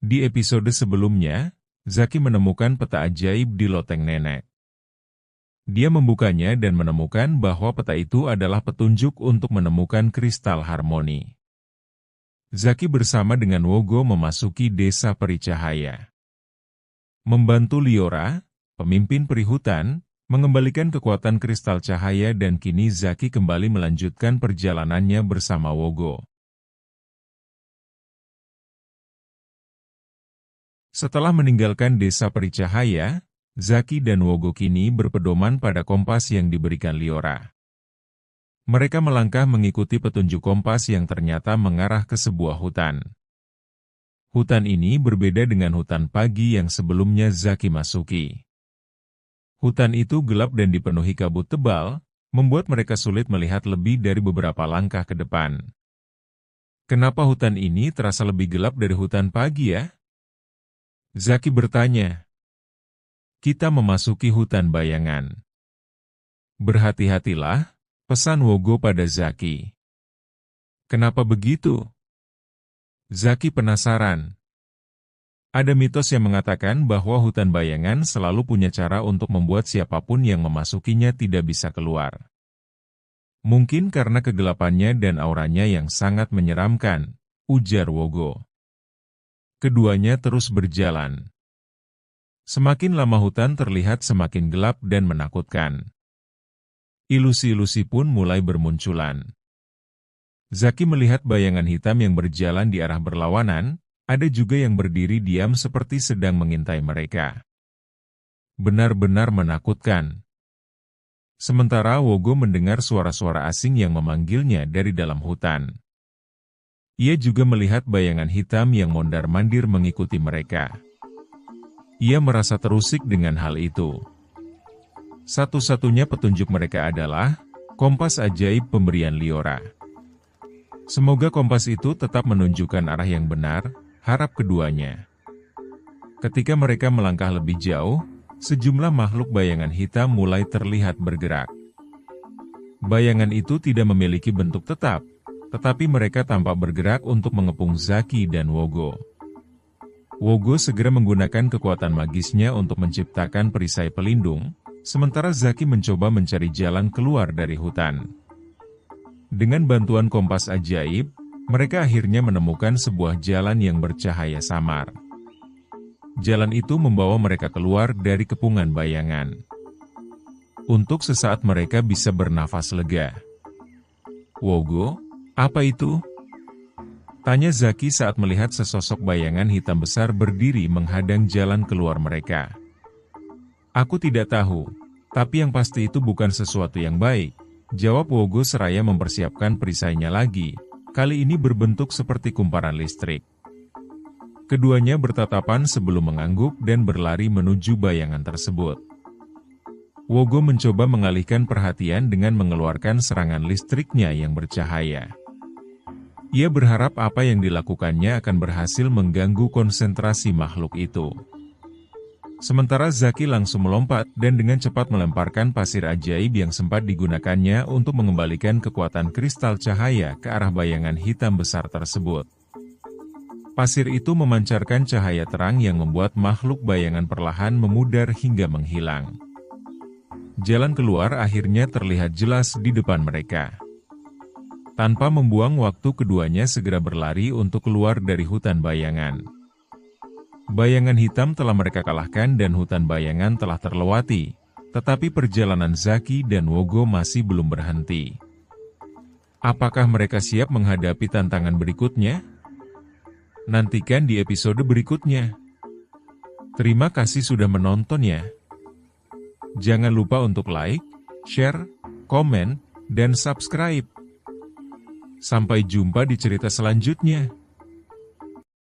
Di episode sebelumnya, Zaki menemukan peta ajaib di loteng nenek. Dia membukanya dan menemukan bahwa peta itu adalah petunjuk untuk menemukan kristal harmoni. Zaki bersama dengan Wogo memasuki desa peri cahaya. Membantu Liora, pemimpin peri hutan, mengembalikan kekuatan kristal cahaya dan kini Zaki kembali melanjutkan perjalanannya bersama Wogo. Setelah meninggalkan desa peri cahaya, Zaki dan Wogo kini berpedoman pada kompas yang diberikan Liora. Mereka melangkah mengikuti petunjuk kompas yang ternyata mengarah ke sebuah hutan. Hutan ini berbeda dengan hutan pagi yang sebelumnya Zaki masuki. Hutan itu gelap dan dipenuhi kabut tebal, membuat mereka sulit melihat lebih dari beberapa langkah ke depan. Kenapa hutan ini terasa lebih gelap dari hutan pagi ya? Zaki bertanya. Kita memasuki hutan bayangan. Berhati-hatilah, pesan Wogo pada Zaki. Kenapa begitu? Zaki penasaran. Ada mitos yang mengatakan bahwa hutan bayangan selalu punya cara untuk membuat siapapun yang memasukinya tidak bisa keluar. Mungkin karena kegelapannya dan auranya yang sangat menyeramkan, ujar Wogo. Keduanya terus berjalan. Semakin lama hutan terlihat semakin gelap dan menakutkan. Ilusi-ilusi pun mulai bermunculan. Zaki melihat bayangan hitam yang berjalan di arah berlawanan, ada juga yang berdiri diam seperti sedang mengintai mereka. Benar-benar menakutkan. Sementara Wogo mendengar suara-suara asing yang memanggilnya dari dalam hutan. Ia juga melihat bayangan hitam yang mondar-mandir mengikuti mereka. Ia merasa terusik dengan hal itu. Satu-satunya petunjuk mereka adalah kompas ajaib pemberian Liora. Semoga kompas itu tetap menunjukkan arah yang benar, harap keduanya. Ketika mereka melangkah lebih jauh, sejumlah makhluk bayangan hitam mulai terlihat bergerak. Bayangan itu tidak memiliki bentuk tetap, tetapi mereka tampak bergerak untuk mengepung Zaki dan Wogo. Wogo segera menggunakan kekuatan magisnya untuk menciptakan perisai pelindung, sementara Zaki mencoba mencari jalan keluar dari hutan. Dengan bantuan kompas ajaib, mereka akhirnya menemukan sebuah jalan yang bercahaya samar. Jalan itu membawa mereka keluar dari kepungan bayangan. Untuk sesaat mereka bisa bernafas lega. Wogo, apa itu? Tanya Zaki saat melihat sesosok bayangan hitam besar berdiri menghadang jalan keluar mereka. Aku tidak tahu, tapi yang pasti itu bukan sesuatu yang baik, jawab Wogo seraya mempersiapkan perisainya lagi, kali ini berbentuk seperti kumparan listrik. Keduanya bertatapan sebelum mengangguk dan berlari menuju bayangan tersebut. Wogo mencoba mengalihkan perhatian dengan mengeluarkan serangan listriknya yang bercahaya. Ia berharap apa yang dilakukannya akan berhasil mengganggu konsentrasi makhluk itu. Sementara Zaki langsung melompat dan dengan cepat melemparkan pasir ajaib yang sempat digunakannya untuk mengembalikan kekuatan kristal cahaya ke arah bayangan hitam besar tersebut. Pasir itu memancarkan cahaya terang yang membuat makhluk bayangan perlahan memudar hingga menghilang. Jalan keluar akhirnya terlihat jelas di depan mereka. Tanpa membuang waktu, keduanya segera berlari untuk keluar dari hutan bayangan. Bayangan hitam telah mereka kalahkan dan hutan bayangan telah terlewati, tetapi perjalanan Zaki dan Wogo masih belum berhenti. Apakah mereka siap menghadapi tantangan berikutnya? Nantikan di episode berikutnya. Terima kasih sudah menonton ya. Jangan lupa untuk like, share, komen, dan subscribe. Sampai jumpa di cerita selanjutnya.